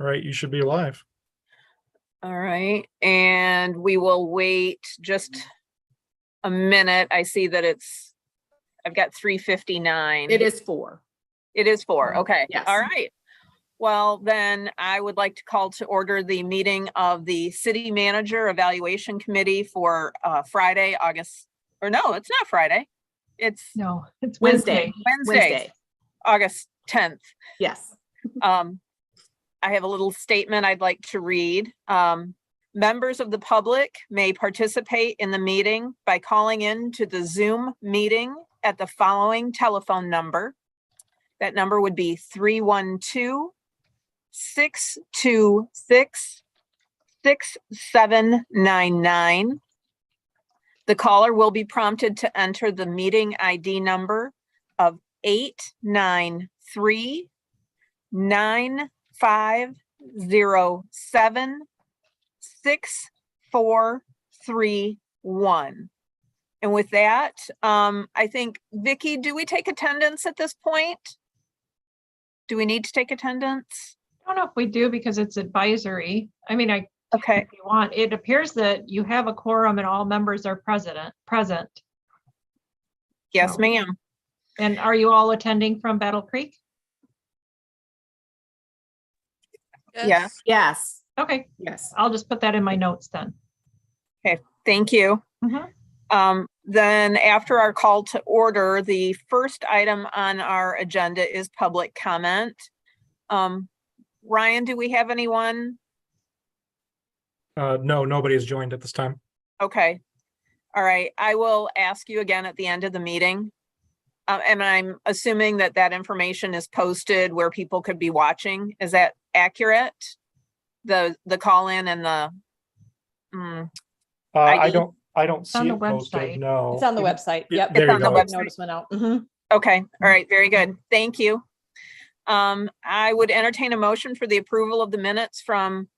All right, you should be live. All right, and we will wait just a minute. I see that I've got 3:59. It is 4. It is 4. Okay. Yes. All right. Well, then I would like to call to order the meeting of the City Manager Evaluation Committee for Friday, August, or no, it's not Friday. It's Wednesday. August 10th. Yes. I have a little statement I'd like to read. Members of the public may participate in the meeting by calling in to the Zoom meeting at the following telephone number. That number would be 312-626-6799. The caller will be prompted to enter the meeting ID number of 893-950-7431. And with that, I think, Vicki, do we take attendance at this point? Do we need to take attendance? I don't know if we do because it's advisory. I mean, Okay, if you want, it appears that you have a quorum and all members are present. yes, So- ma'am. And are you all attending from Battle Creek? Yes. Yes. Okay, Yes. I'll just put that in my notes then. Thank you. Mhm. Then after our call to order, the first item on our agenda is public comment. Ryan, do we have anyone? No, nobody has joined at this time. Okay. All right. I will ask you again at the end of the meeting. And I'm assuming that that information is posted where people could be watching. Is that accurate? The call in and the, ID? I don't see on the it posted, website. no. It's on the website. Yep. There It's you on the go. website. Notice went out. Mhm. Okay. All right. Very good. Thank you. I would entertain a motion for the approval of the minutes from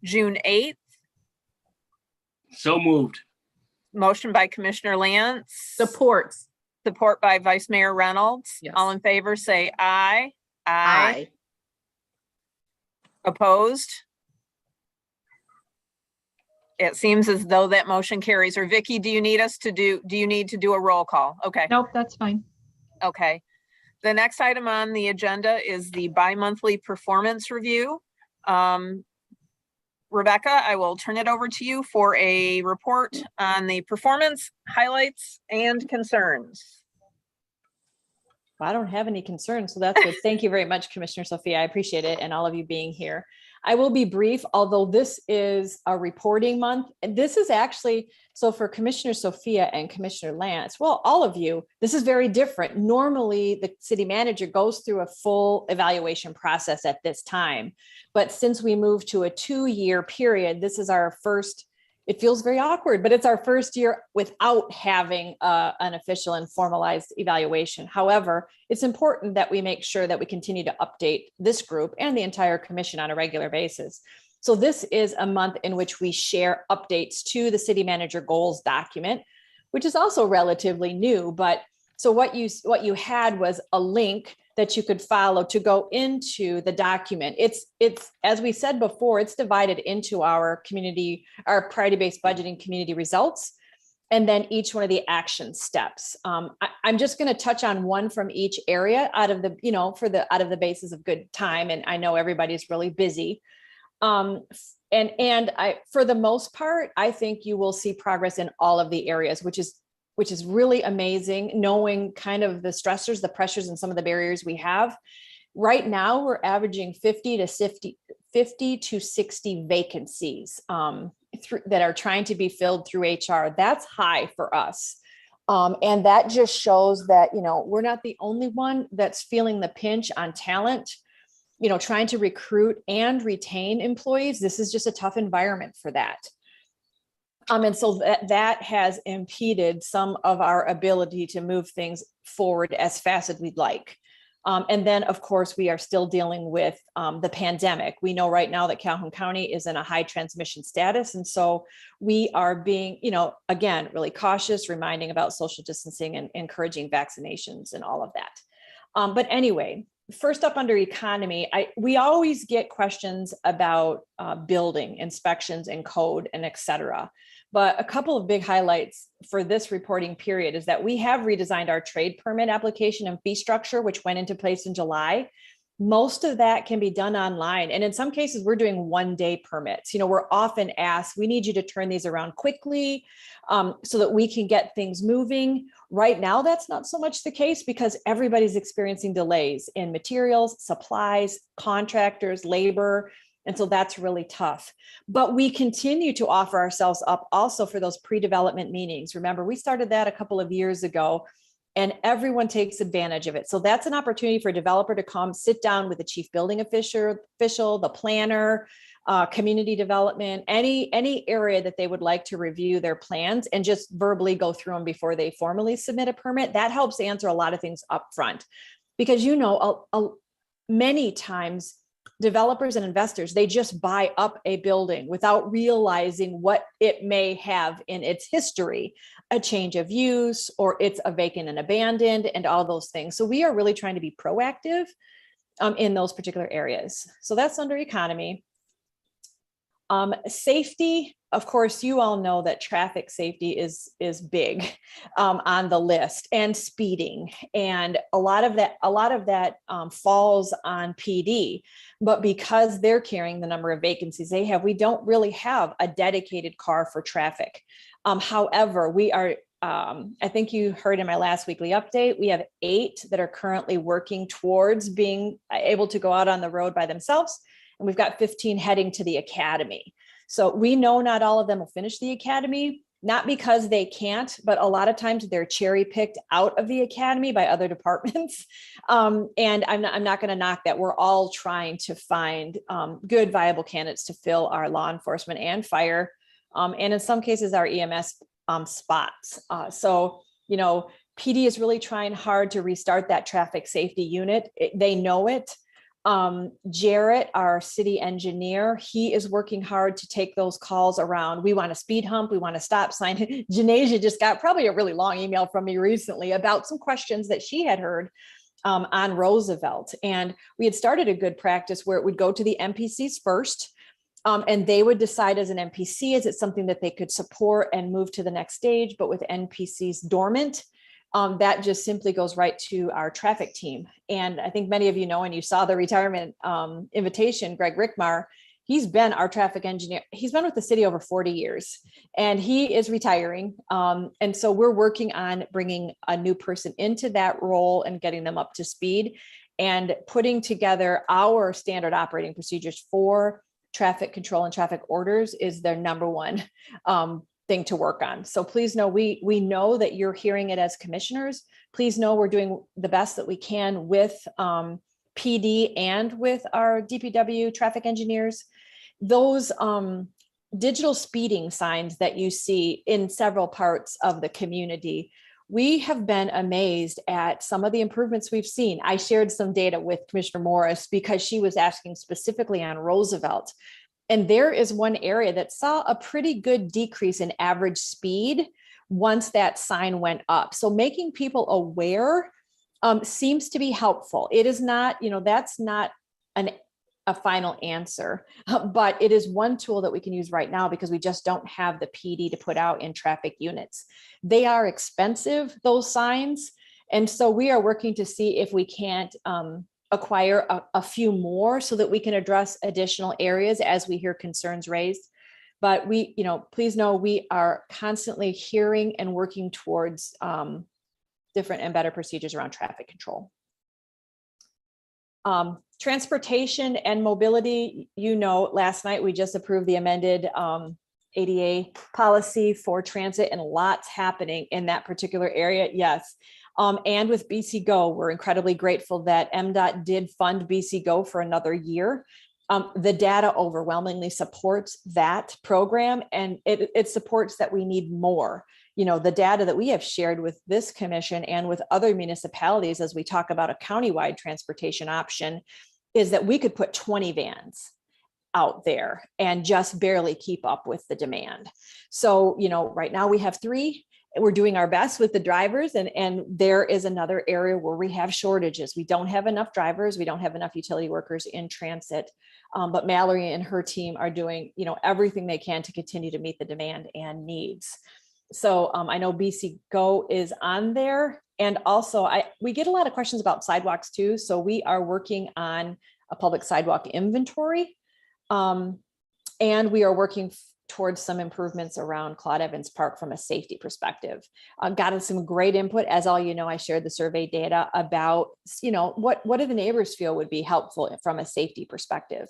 June 8th. So moved. Motion by Commissioner Lance. Support. Support by Vice Mayor Reynolds. Yes. All in favor, say aye. Aye. Opposed? It seems as though that motion carries. Or Vicky, do you need to do a roll call? Okay, Nope, that's fine. okay. The next item on the agenda is the bi-monthly performance review. Rebecca, I will turn it over to you for a report on the performance highlights and concerns. Well, I don't have any concerns, so that's good. Thank you very much, Commissioner Sophia. I appreciate it, and all of you being here. I will be brief, although this is a reporting month. And this is actually, so for Commissioner Sophia and Commissioner Lance, well, all of you, this is very different. Normally, the city manager goes through a full evaluation process at this time. But since we moved to a 2-year period, this is our first, it feels very awkward, but it's our first year without having an official and formalized evaluation. However, it's important that we make sure that we continue to update this group and the entire commission on a regular basis. So this is a month in which we share updates to the city manager goals document, which is also relatively new. But so what you had was a link that you could follow to go into the document. It's as we said before, it's divided into our priority-based budgeting community results, and then each one of the action steps. I'm just going to touch on one from each area out of the basis of good time, and I know everybody's really busy. For the most part, I think you will see progress in all of the areas, which is really amazing, knowing kind of the stressors, the pressures, and some of the barriers we have. Right now, we're averaging 50 to 60 vacancies that are trying to be filled through HR. That's high for us. And that just shows that, we're not the only one that's feeling the pinch on talent, trying to recruit and retain employees. This is just a tough environment for that. And so that has impeded some of our ability to move things forward as fast as we'd like. And then, of course, we are still dealing with the pandemic. We know right now that Calhoun County is in a high transmission status. And so we are being, again, really cautious, reminding about social distancing and encouraging vaccinations and all of that. But anyway, first up under economy, we always get questions about building inspections and code and et cetera. But a couple of big highlights for this reporting period is that we have redesigned our trade permit application and fee structure, which went into place in July. Most of that can be done online. And in some cases, we're doing 1-day permits. We're often asked, we need you to turn these around quickly so that we can get things moving. Right now, that's not so much the case because everybody's experiencing delays in materials, supplies, contractors, labor. And so that's really tough. But we continue to offer ourselves up also for those pre-development meetings. Remember, we started that a couple of years ago and everyone takes advantage of it. So that's an opportunity for a developer to come sit down with the chief building official, the planner, community development, any area that they would like to review their plans and just verbally go through them before they formally submit a permit. That helps answer a lot of things up front because, many times developers and investors, they just buy up a building without realizing what it may have in its history, a change of use, or it's a vacant and abandoned and all those things. So we are really trying to be proactive in those particular areas. So that's under economy. Safety, of course, you all know that traffic safety is big on the list, and speeding, and a lot of that falls on PD. But because they're carrying the number of vacancies they have, we don't really have a dedicated car for traffic. However, we are. I think you heard in my last weekly update, we have 8 that are currently working towards being able to go out on the road by themselves. And we've got 15 heading to the academy. So we know not all of them will finish the academy, not because they can't, but a lot of times they're cherry picked out of the academy by other departments. And I'm not going to knock that. We're all trying to find good, viable candidates to fill our law enforcement and fire, and in some cases our EMS spots. So, PD is really trying hard to restart that traffic safety unit. They know it. Jarrett, our city engineer, he is working hard to take those calls around. We want a speed hump. We want a stop sign. Janasia just got probably a really long email from me recently about some questions that she had heard on Roosevelt. And we had started a good practice where it would go to the MPCs first. And they would decide as an MPC, is it something that they could support and move to the next stage? But with NPCs dormant, that just simply goes right to our traffic team. And I think many of you know, and you saw the retirement invitation, Greg Rickmar, he's been our traffic engineer. He's been with the city over 40 years and he is retiring. And so we're working on bringing a new person into that role and getting them up to speed and putting together our standard operating procedures for traffic control and traffic orders is their number one thing to work on. So please know, we know that you're hearing it as commissioners. Please know we're doing the best that we can with PD and with our DPW traffic engineers. Those digital speeding signs that you see in several parts of the community, we have been amazed at some of the improvements we've seen. I shared some data with Commissioner Morris because she was asking specifically on Roosevelt. And there is one area that saw a pretty good decrease in average speed once that sign went up. So making people aware seems to be helpful. It is not, that's not a final answer, but it is one tool that we can use right now because we just don't have the PD to put out in traffic units. They are expensive, those signs. And so we are working to see if we can't acquire a few more so that we can address additional areas as we hear concerns raised. But we, please know we are constantly hearing and working towards different and better procedures around traffic control. Transportation and mobility, last night we just approved the amended ADA policy for transit and lots happening in that particular area. Yes. And with BC Go, we're incredibly grateful that MDOT did fund BC Go for another year. The data overwhelmingly supports that program, and it supports that we need more. The data that we have shared with this commission and with other municipalities as we talk about a countywide transportation option is that we could put 20 vans out there and just barely keep up with the demand. So, right now we have 3. we're doing our best with the drivers, and there is another area where we have shortages. We don't have enough drivers. We don't have enough utility workers in transit. But Mallory and her team are doing, everything they can to continue to meet the demand and needs. So I know BC Go is on there. And also we get a lot of questions about sidewalks too. So we are working on a public sidewalk inventory. And we are working towards some improvements around Claude Evans Park from a safety perspective. Gotten some great input. As all you know, I shared the survey data about, what do the neighbors feel would be helpful from a safety perspective.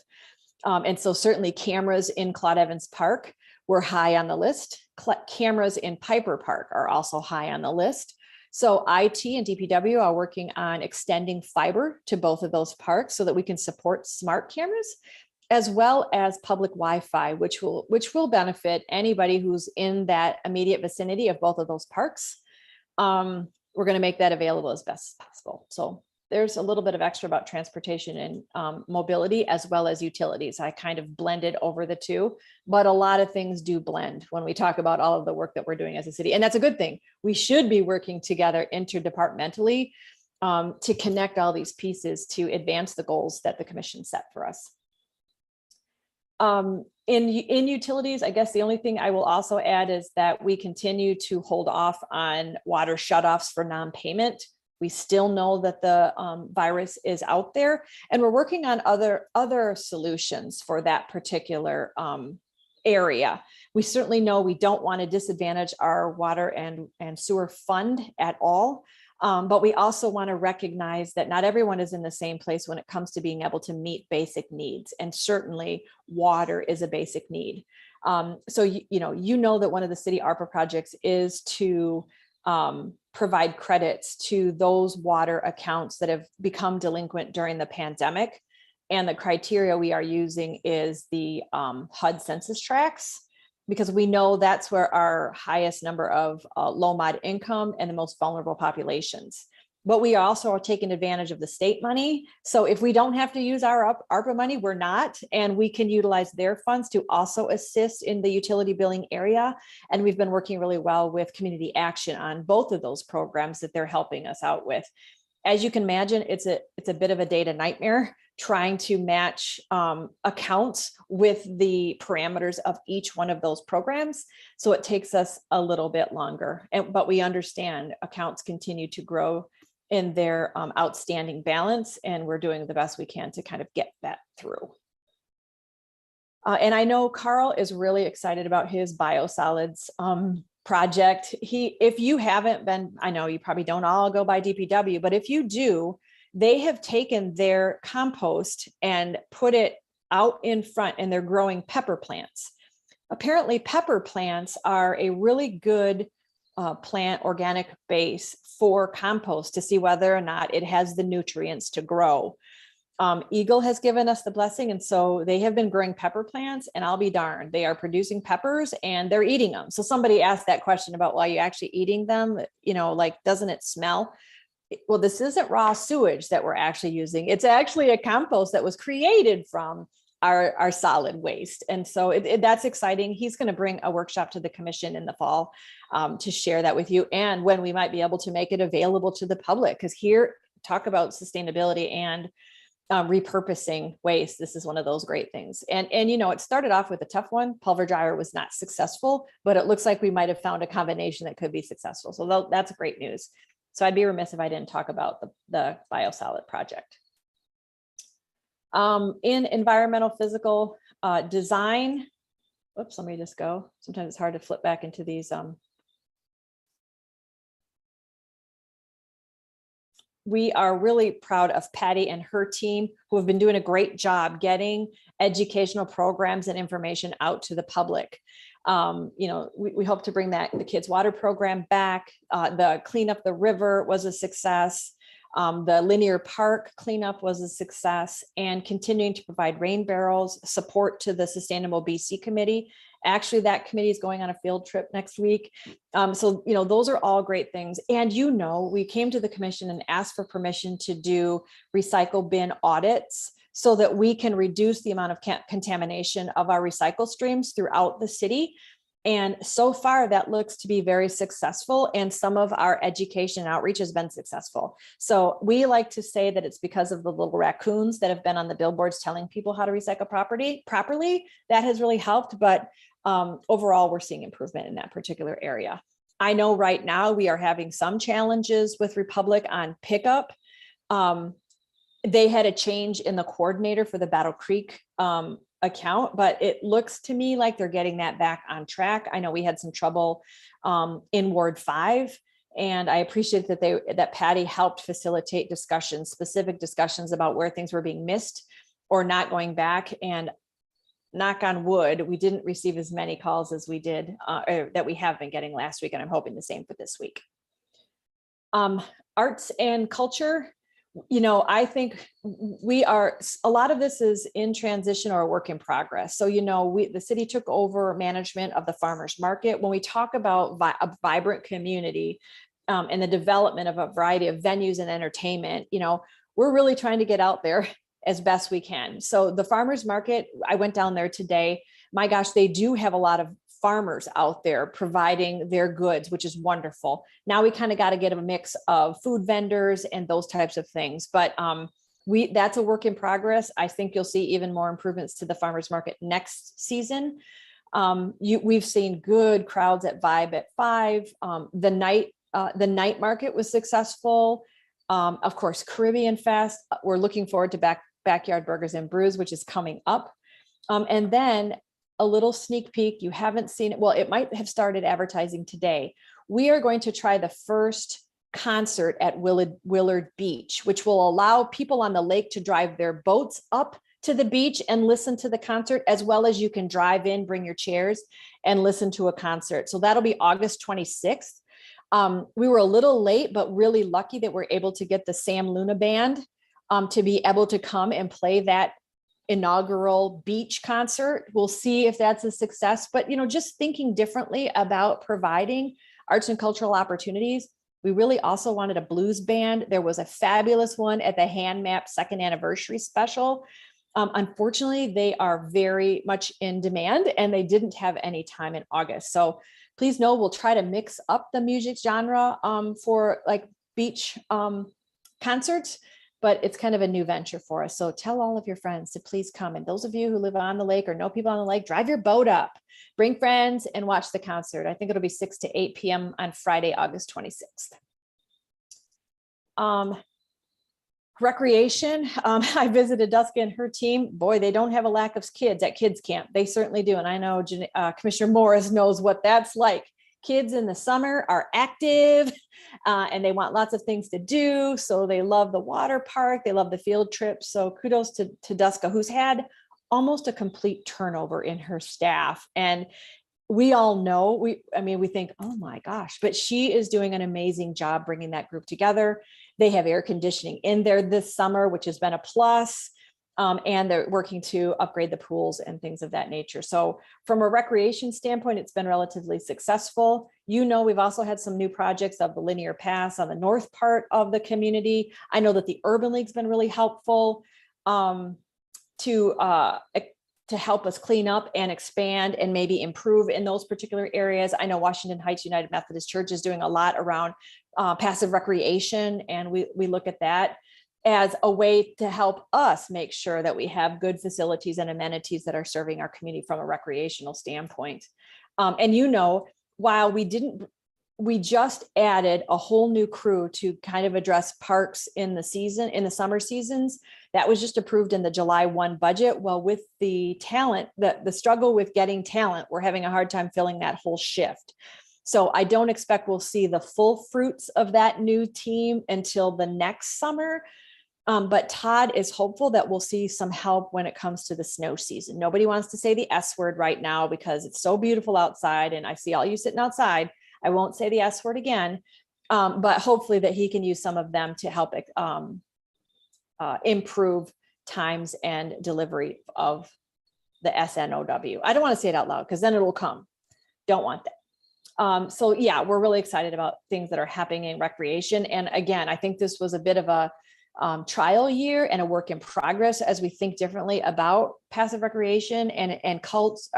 And so certainly cameras in Claude Evans Park were high on the list. Cameras in Piper Park are also high on the list. So IT and DPW are working on extending fiber to both of those parks so that we can support smart cameras, as well as public Wi-Fi, which will benefit anybody who's in that immediate vicinity of both of those parks. We're going to make that available as best as possible. So there's a little bit of extra about transportation and mobility, as well as utilities. I kind of blended over the two, but a lot of things do blend when we talk about all of the work that we're doing as a city. And that's a good thing. We should be working together interdepartmentally to connect all these pieces to advance the goals that the commission set for us. In utilities, I guess the only thing I will also add is that we continue to hold off on water shutoffs for non-payment. We still know that the virus is out there, and we're working on other solutions for that particular area. We certainly know we don't want to disadvantage our water and sewer fund at all. But we also want to recognize that not everyone is in the same place when it comes to being able to meet basic needs. And certainly water is a basic need. So, you know that one of the city ARPA projects is to provide credits to those water accounts that have become delinquent during the pandemic. And the criteria we are using is the HUD census tracts, because we know that's where our highest number of low mod income and the most vulnerable populations. But we also are taking advantage of the state money. So if we don't have to use our ARPA money, we're not, and we can utilize their funds to also assist in the utility billing area. And we've been working really well with Community Action on both of those programs that they're helping us out with. As you can imagine, it's a bit of a data nightmare trying to match accounts with the parameters of each one of those programs. So it takes us a little bit longer, but we understand accounts continue to grow in their outstanding balance, and we're doing the best we can to kind of get that through. And I know Carl is really excited about his biosolids project. If you haven't been, I know you probably don't all go by DPW, but if you do, they have taken their compost and put it out in front, and they're growing pepper plants. Apparently pepper plants are a really good plant organic base for compost to see whether or not it has the nutrients to grow. Eagle has given us the blessing, and so they have been growing pepper plants, and I'll be darned, they are producing peppers and they're eating them. So somebody asked that question about, well, are you actually eating them? Like, doesn't it smell? Well, this isn't raw sewage that we're actually using. It's actually a compost that was created from our solid waste. And so that's exciting. He's going to bring a workshop to the commission in the fall to share that with you, and when we might be able to make it available to the public, because here, talk about sustainability and repurposing waste. This is one of those great things. And it started off with a tough one. Pulver dryer was not successful, but it looks like we might have found a combination that could be successful. So that's great news. So I'd be remiss if I didn't talk about the biosolid project. In environmental physical design, whoops, let me just go. Sometimes it's hard to flip back into these. We are really proud of Patty and her team, who have been doing a great job getting educational programs and information out to the public. We hope to bring the kids' water program back. The Clean Up the River was a success. The linear park cleanup was a success, and continuing to provide rain barrels, support to the Sustainable BC Committee. Actually, that committee is going on a field trip next week. So those are all great things. And we came to the commission and asked for permission to do recycle bin audits so that we can reduce the amount of contamination of our recycle streams throughout the city. And so far that looks to be very successful, and some of our education and outreach has been successful. So we like to say that it's because of the little raccoons that have been on the billboards telling people how to recycle properly. That has really helped, but overall we're seeing improvement in that particular area. I know right now we are having some challenges with Republic on pickup. They had a change in the coordinator for the Battle Creek account, but it looks to me like they're getting that back on track. I know we had some trouble in Ward 5, and I appreciate that Patty helped facilitate discussions, specific discussions about where things were being missed or not going back. And knock on wood, we didn't receive as many calls as we did that we have been getting last week, and I'm hoping the same for this week. Arts and culture. I think a lot of this is in transition or a work in progress. So, the city took over management of the farmers market. When we talk about a vibrant community and the development of a variety of venues and entertainment, we're really trying to get out there as best we can. So the farmers market, I went down there today. My gosh, they do have a lot of farmers out there providing their goods, which is wonderful. Now we kind of got to get a mix of food vendors and those types of things. But that's a work in progress. I think you'll see even more improvements to the farmers market next season. We've seen good crowds at Vibe at 5. The night market was successful. Of course, Caribbean Fest. We're looking forward to Backyard Burgers and Brews, which is coming up. And then a little sneak peek. You haven't seen it. Well, it might have started advertising today. We are going to try the first concert at Willard Beach, which will allow people on the lake to drive their boats up to the beach and listen to the concert, as well as you can drive in, bring your chairs and listen to a concert. So that'll be August 26th. We were a little late, but really lucky that we're able to get the Sam Luna Band to be able to come and play that inaugural beach concert. We'll see if that's a success, but just thinking differently about providing arts and cultural opportunities. We really also wanted a blues band. There was a fabulous one at the Hand Map second anniversary special. Unfortunately, they are very much in demand and they didn't have any time in August. So please know we'll try to mix up the music genre for like beach concerts, but it's kind of a new venture for us. So tell all of your friends to please come. And those of you who live on the lake or know people on the lake, drive your boat up, bring friends and watch the concert. I think it'll be 6 to 8 p.m. on Friday, August 26th. Recreation. I visited Duska and her team. Boy, they don't have a lack of kids at kids camp. They certainly do. And I know Commissioner Morris knows what that's like. Kids in the summer are active and they want lots of things to do. So they love the water park. They love the field trips. So kudos to Duska, who's had almost a complete turnover in her staff. And we all know, we think, oh my gosh, but she is doing an amazing job bringing that group together. They have air conditioning in there this summer, which has been a plus. And they're working to upgrade the pools and things of that nature. So from a recreation standpoint, it's been relatively successful. We've also had some new projects of the linear paths on the north part of the community. I know that the Urban League's been really helpful to help us clean up and expand and maybe improve in those particular areas. I know Washington Heights United Methodist Church is doing a lot around passive recreation, and we look at that as a way to help us make sure that we have good facilities and amenities that are serving our community from a recreational standpoint. And while we just added a whole new crew to kind of address parks in the summer seasons. That was just approved in the July 1 budget. Well, with the talent, the struggle with getting talent, we're having a hard time filling that whole shift. So I don't expect we'll see the full fruits of that new team until the next summer. But Todd is hopeful that we'll see some help when it comes to the snow season. Nobody wants to say the S word right now because it's so beautiful outside. And I see all you sitting outside. I won't say the S word again, but hopefully that he can use some of them to help improve times and delivery of the SNOW. I don't want to say it out loud because then it will come. Don't want that. So yeah, we're really excited about things that are happening in recreation. And again, I think this was a bit of a trial year and a work in progress as we think differently about passive recreation and cults,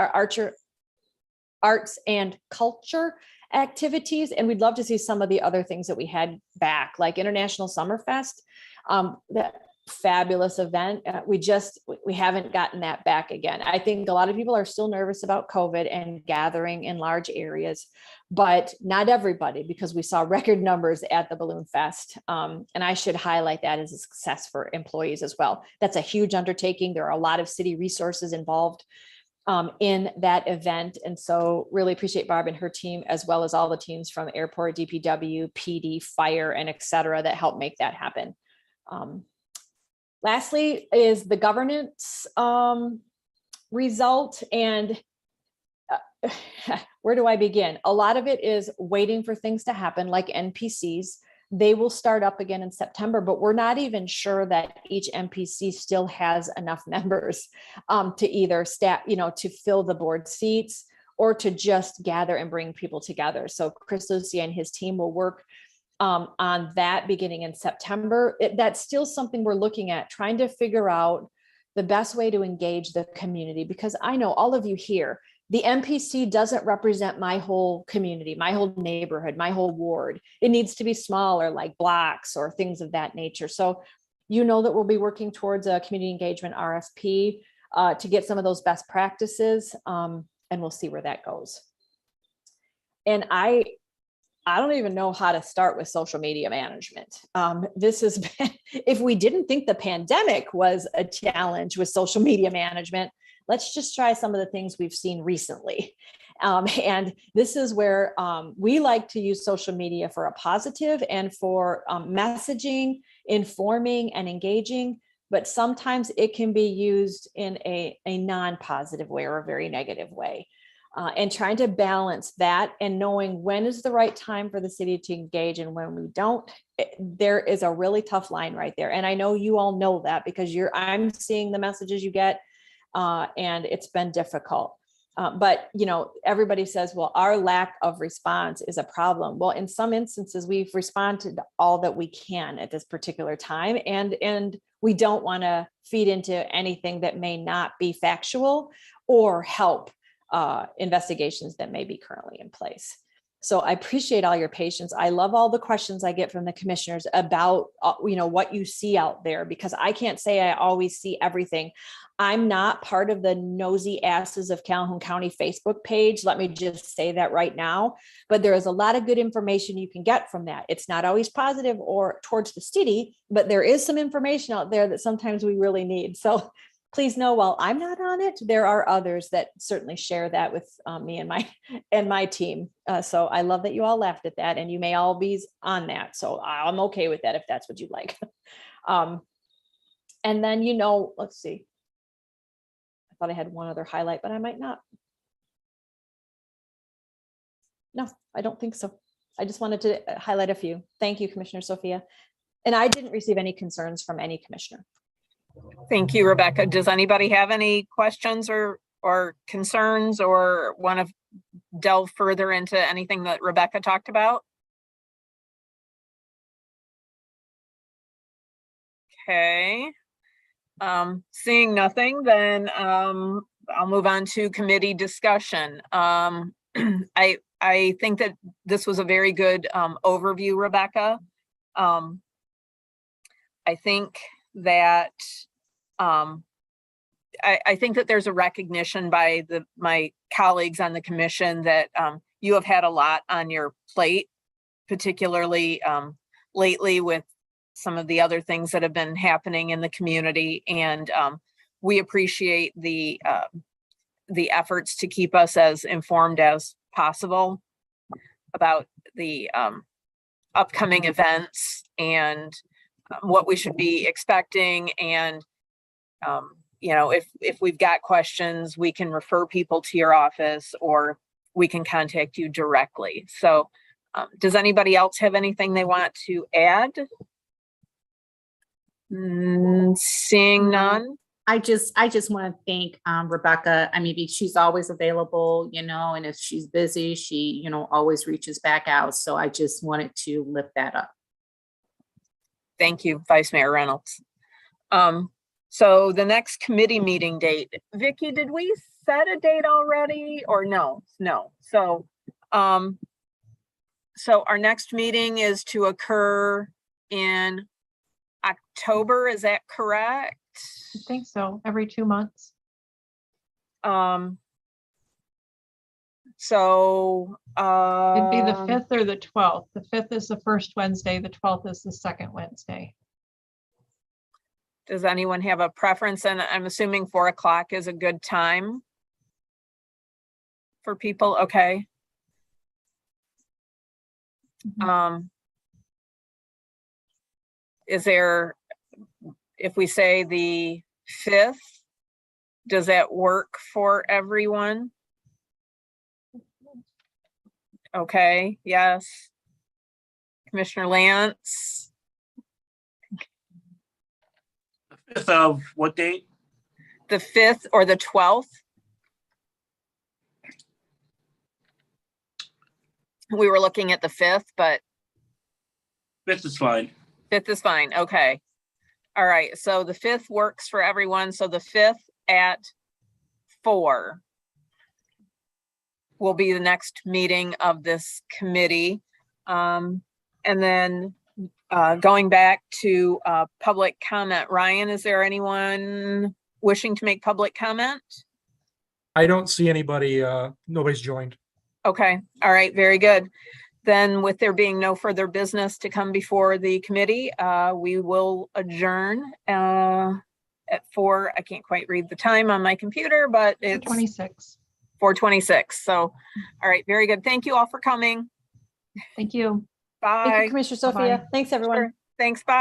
arts and culture activities. And we'd love to see some of the other things that we had back, like International Summerfest. That fabulous event. We haven't gotten that back again. I think a lot of people are still nervous about COVID and gathering in large areas, but not everybody, because we saw record numbers at the Balloon Fest. And I should highlight that as a success for employees as well. That's a huge undertaking. There are a lot of city resources involved in that event. And so really appreciate Barb and her team, as well as all the teams from airport, DPW, PD, fire, and et cetera, that helped make that happen. Lastly is the governance result. And where do I begin? A lot of it is waiting for things to happen, like NPCs. They will start up again in September, but we're not even sure that each NPC still has enough members to either staff, to fill the board seats or to just gather and bring people together. So Chris Lucia and his team will work on that beginning in September. That's still something we're looking at, trying to figure out the best way to engage the community, because I know all of you here, the NPC doesn't represent my whole community, my whole neighborhood, my whole ward. It needs to be smaller, like blocks or things of that nature. So that we'll be working towards a community engagement RFP to get some of those best practices, and we'll see where that goes. And I don't even know how to start with social media management. This has been, if we didn't think the pandemic was a challenge with social media management, let's just try some of the things we've seen recently. And this is where we like to use social media for a positive and for messaging, informing, and engaging, but sometimes it can be used in a non-positive way or a very negative way. And trying to balance that and knowing when is the right time for the city to engage and when we don't, there is a really tough line right there. And I know you all know that because I'm seeing the messages you get, and it's been difficult. But everybody says, well, our lack of response is a problem. Well, in some instances, we've responded all that we can at this particular time. And we don't want to feed into anything that may not be factual or help investigations that may be currently in place. So I appreciate all your patience. I love all the questions I get from the commissioners about, what you see out there, because I can't say I always see everything. I'm not part of the nosy asses of Calhoun County Facebook page. Let me just say that right now, but there is a lot of good information you can get from that. It's not always positive or towards the city, but there is some information out there that sometimes we really need. So please know, while I'm not on it, there are others that certainly share that with me and my team. So I love that you all laughed at that, and you may all be on that. So I'm okay with that if that's what you like. And then, let's see. I thought I had one other highlight, but I might not. No, I don't think so. I just wanted to highlight a few. Thank you, Commissioner Sophia. And I didn't receive any concerns from any commissioner. Thank you, Rebecca. Does anybody have any questions or concerns or want to delve further into anything that Rebecca talked about? Okay. Seeing nothing, then I'll move on to committee discussion. I think that this was a very good overview, Rebecca. I think that I think that there's a recognition by my colleagues on the commission that you have had a lot on your plate, particularly lately with some of the other things that have been happening in the community, and we appreciate the efforts to keep us as informed as possible about the upcoming events and what we should be expecting. And if we've got questions, we can refer people to your office or we can contact you directly. So does anybody else have anything they want to add? Seeing none. I just want to thank Rebecca. I mean, she's always available, and if she's busy, she, always reaches back out. So I just wanted to lift that up. Thank you, Vice Mayor Reynolds. So the next committee meeting date, Vicky, did we set a date already or no? No. So our next meeting is to occur in October, is that correct? I think so, every 2 months. So It'd be the 5th or the 12th. The 5th is the first Wednesday, the 12th is the second Wednesday. does anyone have a preference? And I'm assuming 4 o'clock is a good time for people. Okay. Is there, if we say the 5th, does that work for everyone? Okay, yes. Commissioner Lance, 5th of what date? the 5th or the 12th? We were looking at the 5th, but 5th is fine. 5th is fine, okay. All right, so the 5th works for everyone, so the 5th at 4 will be the next meeting of this committee. And then going back to public comment, Ryan, is there anyone wishing to make public comment? I don't see anybody, nobody's joined. Okay, all right, very good. Then with there being no further business to come before the committee, we will adjourn at 4. I can't quite read the time on my computer, but it's 26. 4:26. So, all right, very good. Thank you all for coming. Thank you. Bye. Thank you, Commissioner Bye-bye. Sophia. Thanks, everyone. Sure. Thanks, bye.